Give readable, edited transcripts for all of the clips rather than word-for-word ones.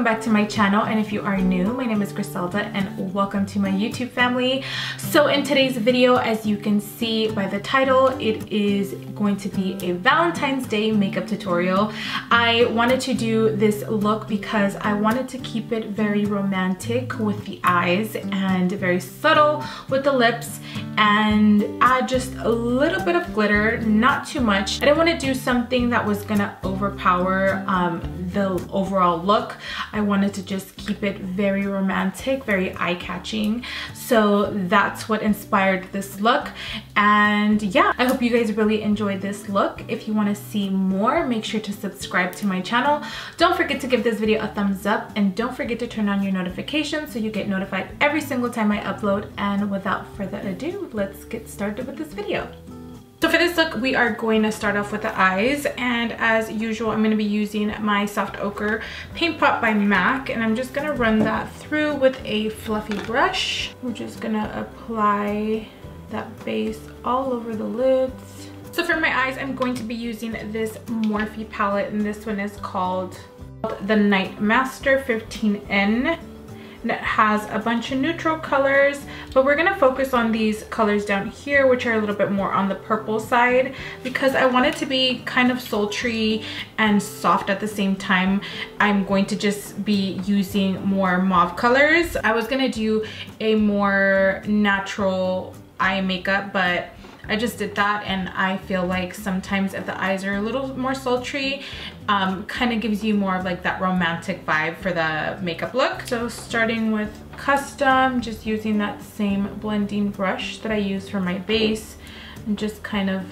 welcome back to my channel, and if you are new, my name is Griselda and welcome to my YouTube family. So in today's video, as you can see by the title, it is going to be a Valentine's Day makeup tutorial. I wanted to do this look because I wanted to keep it very romantic with the eyes and very subtle with the lips and add just a little bit of glitter, not too much. I didn't want to do something that was gonna overpower the overall look. I wanted to just keep it very romantic, very eye-catching. So that's what inspired this look. And yeah, I hope you guys really enjoyed this look. If you want to see more, make sure to subscribe to my channel. Don't forget to give this video a thumbs up and don't forget to turn on your notifications so you get notified every single time I upload. And without further ado, let's get started with this video. So for this look, we are going to start off with the eyes, and as usual, I'm going to be using my Soft Ochre Paint Pot by MAC, and I'm just going to run that through with a fluffy brush. We're just going to apply that base all over the lids. So for my eyes, I'm going to be using this Morphe palette, and this one is called the Night Master 15N. And it has a bunch of neutral colors, but we're gonna focus on these colors down here, which are a little bit more on the purple side, because I want it to be kind of sultry and soft at the same time. I'm going to just be using more mauve colors. I was gonna do a more natural eye makeup, but I just did that, and I feel like sometimes if the eyes are a little more sultry, kind of gives you more of like that romantic vibe for the makeup look. So starting with Custom, just using that same blending brush that I used for my base and just kind of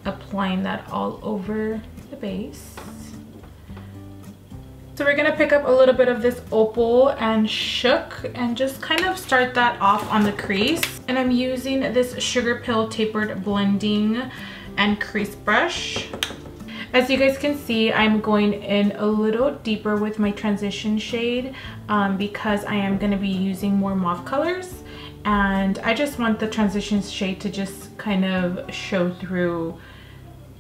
applying that all over the base. So we're gonna pick up a little bit of this Opal and Shook and just kind of start that off on the crease. And I'm using this Sugar Pill Tapered Blending and Crease Brush. As you guys can see, I'm going in a little deeper with my transition shade because I am gonna be using more mauve colors. And I just want the transition shade to just kind of show through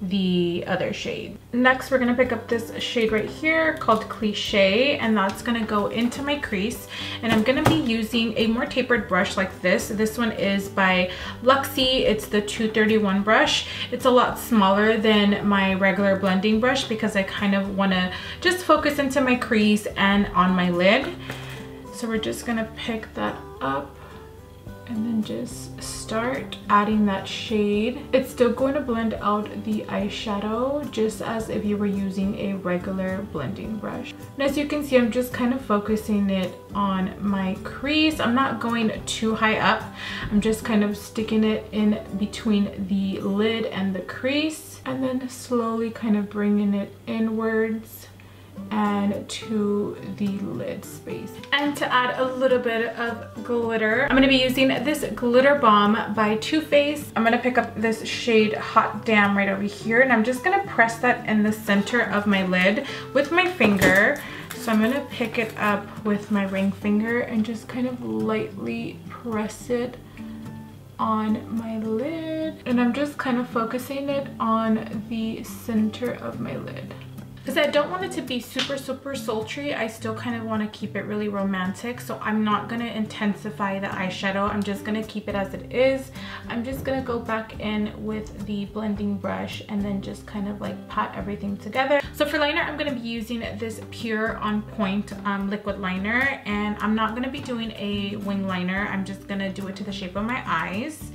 the other shade. Next, we're gonna pick up this shade right here called Cliche, and that's gonna go into my crease. And I'm gonna be using a more tapered brush like this. This one is by Luxie. It's the 231 brush. It's a lot smaller than my regular blending brush because I kind of wanna just focus into my crease and on my lid. So we're just gonna pick that up and then just start adding that shade. It's still going to blend out the eyeshadow just as if you were using a regular blending brush. And as you can see, I'm just kind of focusing it on my crease. I'm not going too high up. I'm just kind of sticking it in between the lid and the crease and then slowly kind of bringing it inwards and to the lid space. And to add a little bit of glitter, I'm going to be using this glitter bomb by Too Faced. I'm going to pick up this shade Hot Damn right over here, and I'm just going to press that in the center of my lid with my finger. So I'm going to pick it up with my ring finger and just kind of lightly press it on my lid, and I'm just kind of focusing it on the center of my lid. Because I don't want it to be super sultry, I still kind of want to keep it really romantic, so I'm not going to intensify the eyeshadow. I'm just going to keep it as it is. I'm just going to go back in with the blending brush and then just kind of like pat everything together. So for liner, I'm going to be using this Pure On Point liquid liner, and I'm not going to be doing a wing liner. I'm just going to do it to the shape of my eyes.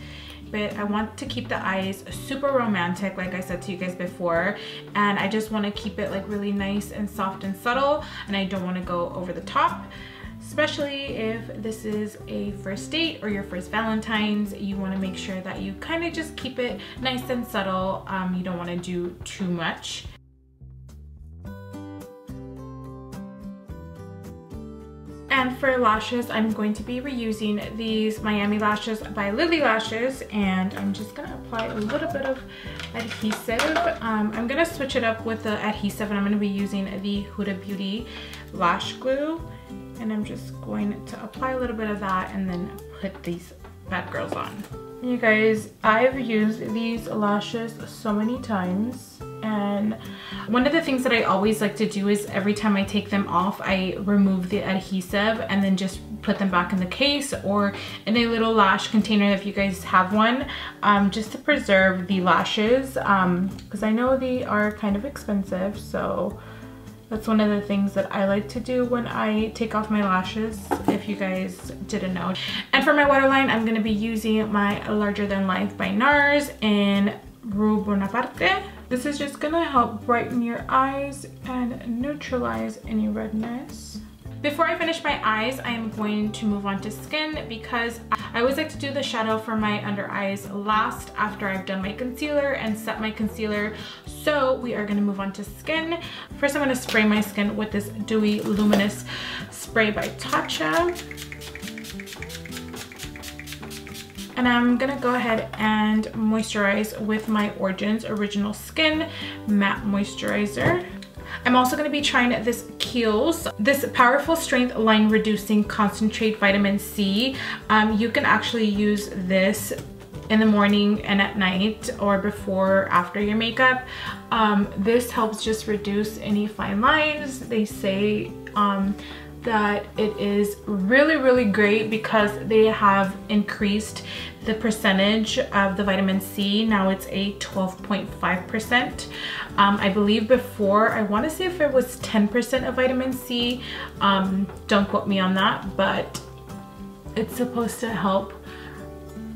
But I want to keep the eyes super romantic, like I said to you guys before, and I just want to keep it like really nice and soft and subtle, and I don't want to go over the top. Especially if this is a first date or your first Valentine's, you want to make sure that you kind of just keep it nice and subtle. You don't want to do too much. And for lashes, I'm going to be reusing these Miami lashes by Lilly Lashes, and I'm just gonna apply a little bit of adhesive. I'm gonna switch it up with the adhesive, and I'm gonna be using the Huda Beauty lash glue, and I'm just going to apply a little bit of that and then put these bad girls on. You guys, I've used these lashes so many times, And one of the things that I always like to do is every time I take them off, I remove the adhesive and then just put them back in the case or in a little lash container if you guys have one, just to preserve the lashes, because I know they are kind of expensive. So that's one of the things that I like to do when I take off my lashes, if you guys didn't know. And for my waterline, I'm going to be using my Larger Than Life by NARS in Rue Bonaparte. This is just going to help brighten your eyes and neutralize any redness. Before I finish my eyes, I am going to move on to skin because I always like to do the shadow for my under eyes last after I've done my concealer and set my concealer. So we are going to move on to skin. First, I'm going to spray my skin with this Dewy Luminous Spray by TATCHA. And I'm gonna go ahead and moisturize with my Origins Original Skin Matte Moisturizer. I'm also going to be trying this KIEHLS, this Powerful Strength Line Reducing Concentrate Vitamin C. You can actually use this in the morning and at night or before, after your makeup. This helps just reduce any fine lines. They say that it is really great because they have increased the percentage of the vitamin C. Now it's a 12.5%. I believe before, I want to say if it was 10% of vitamin C, don't quote me on that, but it's supposed to help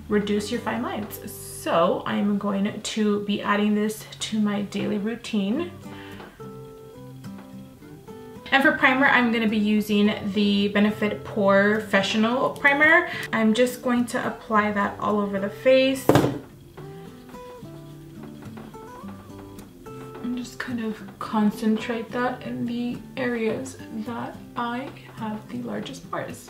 reduce your fine lines. So I'm going to be adding this to my daily routine. And for primer, I'm going to be using the Benefit Porefessional primer. I'm just going to apply that all over the face. And just kind of concentrate that in the areas that I have the largest pores.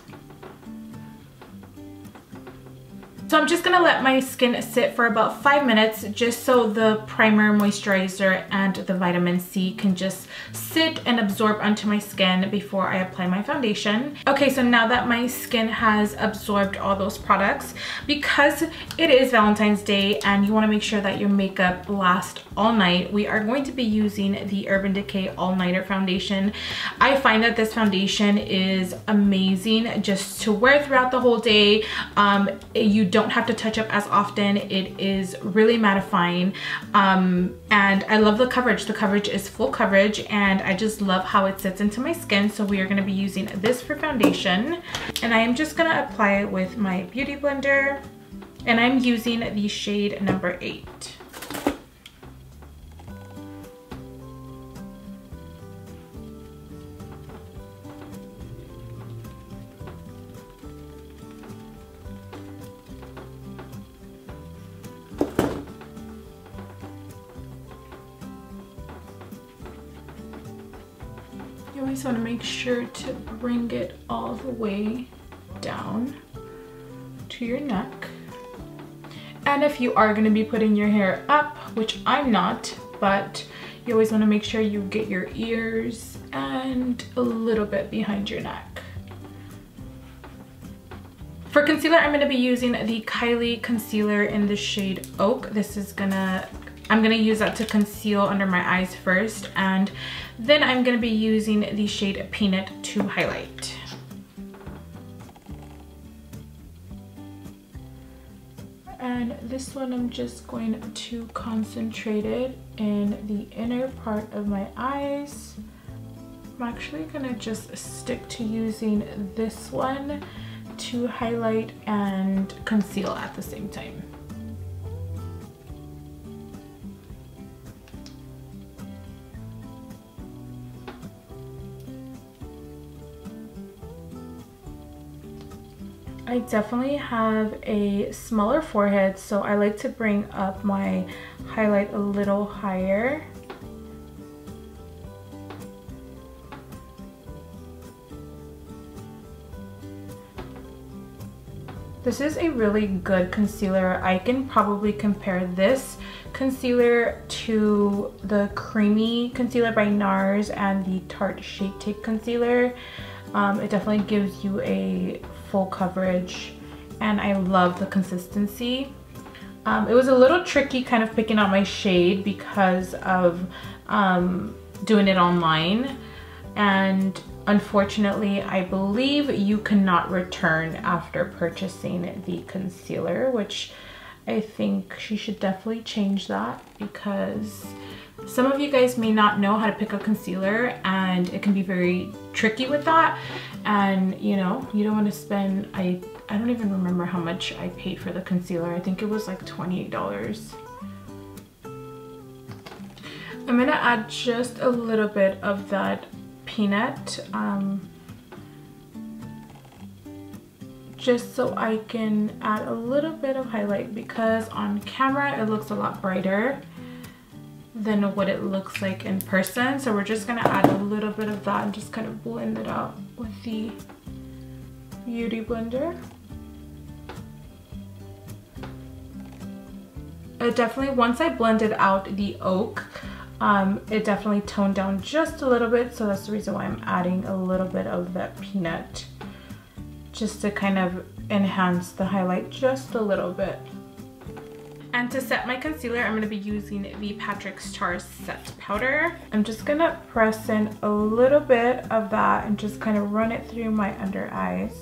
So I'm just gonna let my skin sit for about 5 minutes just so the primer, moisturizer, and the vitamin C can just sit and absorb onto my skin before I apply my foundation. Okay, so now that my skin has absorbed all those products, because it is Valentine's Day and you wanna make sure that your makeup lasts all night, we are going to be using the Urban Decay All Nighter Foundation. I find that this foundation is amazing just to wear throughout the whole day. You don't have to touch up as often. It is really mattifying, and I love the coverage. The coverage is full coverage and I just love how it sits into my skin. So we are going to be using this for foundation, and I am just going to apply it with my beauty blender, and I'm using the shade number 8. You always want to make sure to bring it all the way down to your neck. And if you are going to be putting your hair up, which I'm not, but you always want to make sure you get your ears and a little bit behind your neck. For concealer, I'm going to be using the Kylie concealer in the shade Oak. I'm gonna use that to conceal under my eyes first, and then I'm gonna be using the shade Peanut to highlight. And this one, I'm just going to concentrate it in the inner part of my eyes. I'm actually gonna just stick to using this one to highlight and conceal at the same time. I definitely have a smaller forehead, so I like to bring up my highlight a little higher. This is a really good concealer. I can probably compare this concealer to the creamy concealer by NARS and the Tarte Shape Tape concealer. It definitely gives you a full coverage, and I love the consistency. It was a little tricky kind of picking out my shade because of doing it online, and unfortunately I believe you cannot return after purchasing the concealer, which I think she should definitely change that, because some of you guys may not know how to pick a concealer and it can be very tricky with that. And you know, you don't want to spend, I don't even remember how much I paid for the concealer. I think it was like $28. I'm gonna add just a little bit of that peanut, just so I can add a little bit of highlight, because on camera it looks a lot brighter than what it looks like in person. So we're just gonna add a little bit of that and just kind of blend it out with the beauty blender. It definitely, once I blended out the oak, it definitely toned down just a little bit, so that's the reason why I'm adding a little bit of that peanut, just to kind of enhance the highlight just a little bit. And to set my concealer, I'm going to be using the Patrick Starrr Set Powder. I'm just going to press in a little bit of that and just kind of run it through my under eyes.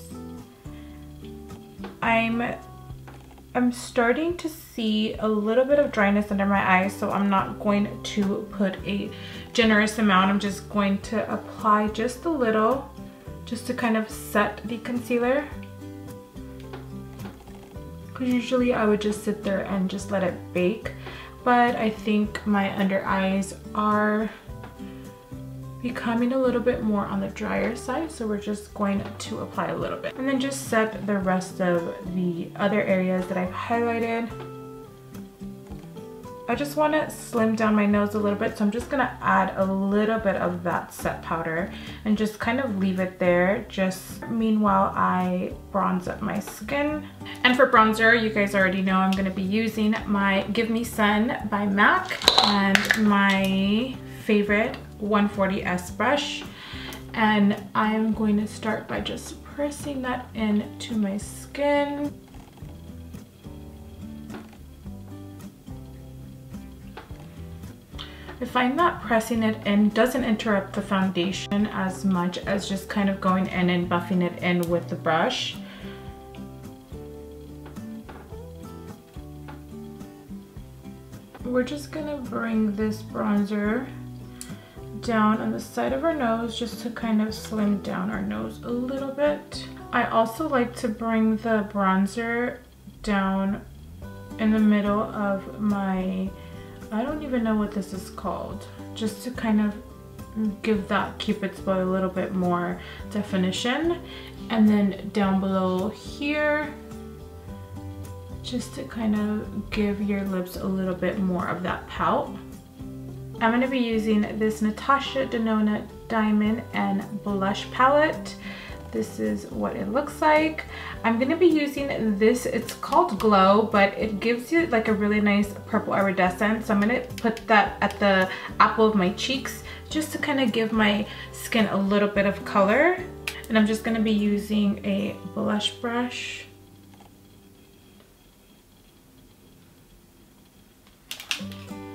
I'm starting to see a little bit of dryness under my eyes, so I'm not going to put a generous amount. I'm just going to apply just a little, just to kind of set the concealer. Because usually I would just sit there and just let it bake, but I think my under eyes are becoming a little bit more on the drier side, so we're just going to apply a little bit and then just set the rest of the other areas that I've highlighted. I just want to slim down my nose a little bit, so I'm just going to add a little bit of that set powder and just kind of leave it there, just meanwhile I bronze up my skin. And for bronzer, you guys already know I'm going to be using my Give Me Sun by MAC and my favorite 140S brush, and I'm going to start by just pressing that into my skin. I find that pressing it in doesn't interrupt the foundation as much as just kind of going in and buffing it in with the brush. We're just gonna bring this bronzer down on the side of our nose just to kind of slim down our nose a little bit. I also like to bring the bronzer down in the middle of my, I don't even know what this is called, just to kind of give that Cupid's bow a little bit more definition. And then down below here, just to kind of give your lips a little bit more of that pout. I'm going to be using this NATASHA Dennnona Diamond and Blush Palette. This is what it looks like. I'm going to be using this, it's called Glow, but it gives you like a really nice purple iridescent. So I'm going to put that at the apple of my cheeks just to kind of give my skin a little bit of color. And I'm just going to be using a blush brush.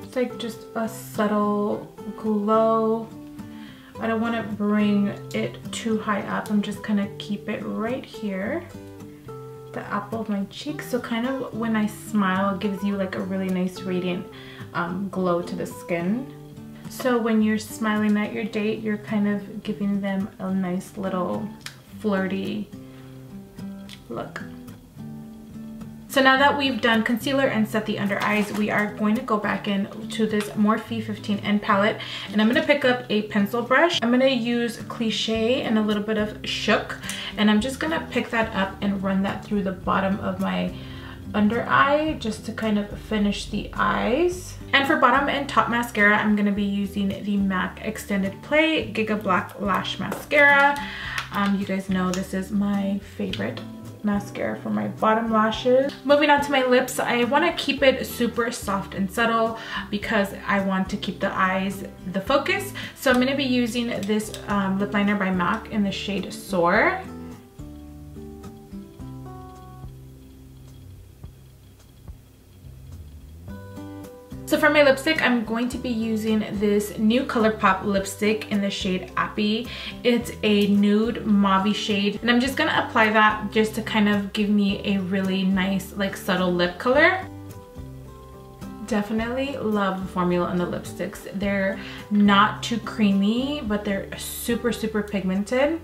It's like just a subtle glow. I don't want to bring it too high up. I'm just gonna keep it right here, the apple of my cheek. So kind of when I smile, it gives you like a really nice radiant glow to the skin. So when you're smiling at your date, you're kind of giving them a nice little flirty look. So now that we've done concealer and set the under eyes, we are going to go back in to this Morphe 15N palette, and I'm going to pick up a pencil brush. I'm going to use Cliché and a little bit of Shook, and I'm just going to pick that up and run that through the bottom of my under eye just to kind of finish the eyes. And for bottom and top mascara, I'm going to be using the MAC Extended Play Giga Black Lash Mascara. You guys know this is my favorite mascara for my bottom lashes. Moving on to my lips, I want to keep it super soft and subtle because I want to keep the eyes the focus. So I'm going to be using this lip liner by MAC in the shade Soar. So for my lipstick, I'm going to be using this new ColourPop lipstick in the shade Appy. It's a nude mauve shade, and I'm just gonna apply that just to kind of give me a really nice, like, subtle lip color. Definitely love the formula on the lipsticks. They're not too creamy, but they're super, super pigmented.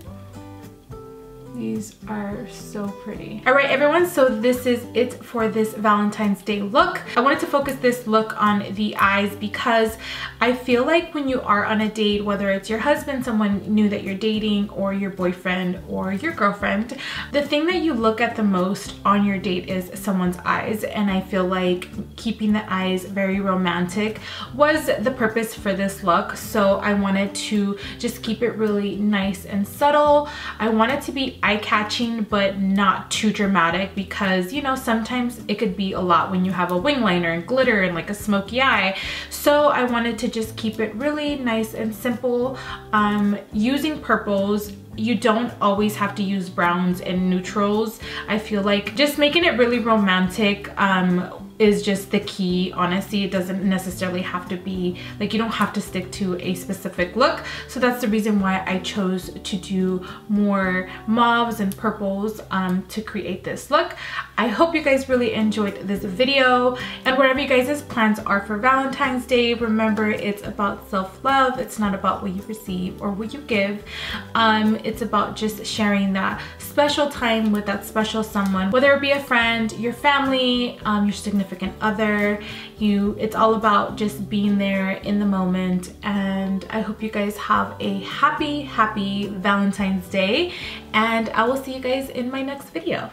These are so pretty. All right, everyone, so this is it for this Valentine's Day look. I wanted to focus this look on the eyes because I feel like when you are on a date, whether it's your husband, someone new that you're dating, or your boyfriend or your girlfriend, the thing that you look at the most on your date is someone's eyes. And I feel like keeping the eyes very romantic was the purpose for this look. So I wanted to just keep it really nice and subtle. I want it to be eye-catching but not too dramatic, because you know, sometimes it could be a lot when you have a wing liner and glitter and like a smoky eye. So I wanted to just keep it really nice and simple, using purples. You don't always have to use browns and neutrals. I feel like just making it really romantic is just the key. Honestly, it doesn't necessarily have to be like, you don't have to stick to a specific look. So that's the reason why I chose to do more mauves and purples to create this look. I hope you guys really enjoyed this video, and whatever you guys' plans are for Valentine's Day, remember, it's about self-love. It's not about what you receive or what you give. It's about just sharing that special time with that special someone, whether it be a friend, your family, your significant other. It's all about just being there in the moment. And I hope you guys have a happy Valentine's Day, and I will see you guys in my next video.